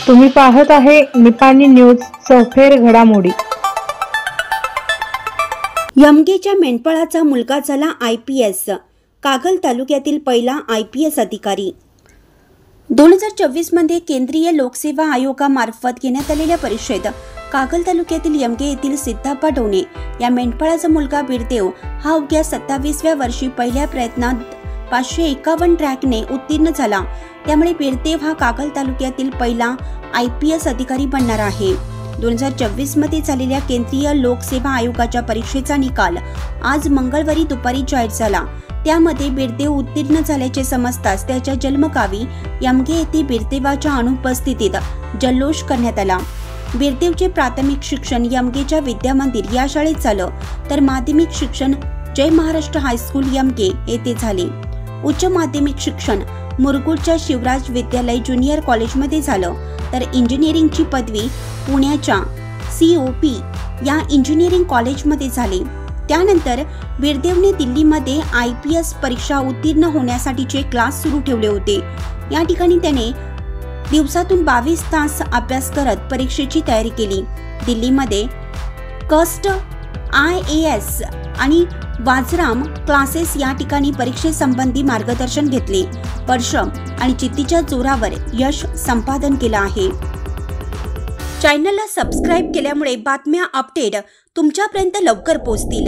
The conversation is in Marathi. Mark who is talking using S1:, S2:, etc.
S1: तुम्ही पाहत आहे निपाणी न्यूज चौफेर घडामोडी।
S2: यमगेच्या मेंढपाळाचा मुलगा झाला IPS, कागल तालुक्यातील पहिला IPS अधिकारी। 2024 मध्ये केंद्रीय लोकसेवा आयोगामार्फत घेण्यात आलेल्या परीक्षेत कागल तालुक्यातील यमगे येथील सिद्धाप्पा डोणे या मेंढपाळाचा मुलगा बिरदेव हा अवघ्या 27व्या वर्षी पहिल्या प्रयत्नात 551 रँकने उत्तीर्ण झाला। त्यामुळे बिरदेव हा कागल तालुक्यातील पहिला IPS अधिकारी बनणार आहे। 2024 मध्ये झालेल्या केंद्रीय लोकसेवा आयोगाच्या परीक्षेचा निकाल आज मंगळवारी दुपारी जाहीर झाला। त्यामध्ये बिरदेव उत्तीर्ण झाल्याचे समजताच त्याच्या जन्मगावी यमगे येथे बिरदेवाच्या अनुपस्थितीत जल्लोष करण्यात आला। बिरदेवचे प्राथमिक शिक्षण यमगेच्या विद्यामंदिर या शाळेत झालं, तर माध्यमिक शिक्षण जय महाराष्ट्र हायस्कूल यमगे येथे झाले। उच्च माध्यमिक शिक्षण मुरगुडच्या शिवराज विद्यालय ज्युनियर कॉलेजमध्ये झालं, तर इंजिनिअरिंगची पदवी पुण्याच्या COP या इंजिनिअरिंग कॉलेजमध्ये झाली। त्यानंतर बिरदेवने दिल्लीमध्ये IPS परीक्षा उत्तीर्ण होण्यासाठीचे क्लास सुरू ठेवले होते। या ठिकाणी त्याने दिवसातून 22 तास अभ्यास करत परीक्षेची तयारी केली। दिल्लीमध्ये कस्ट IAS आणि वाजराम क्लासेस या ठिकाणी परीक्षेसंबंधी मार्गदर्शन घेतले। परिश्रम आणि जिद्दीच्या जोरावर यश संपादन केलं आहे। चॅनलला सबस्क्राइब केल्यामुळे बातम्या अपडेट तुमच्यापर्यंत लवकर पोहोचतील।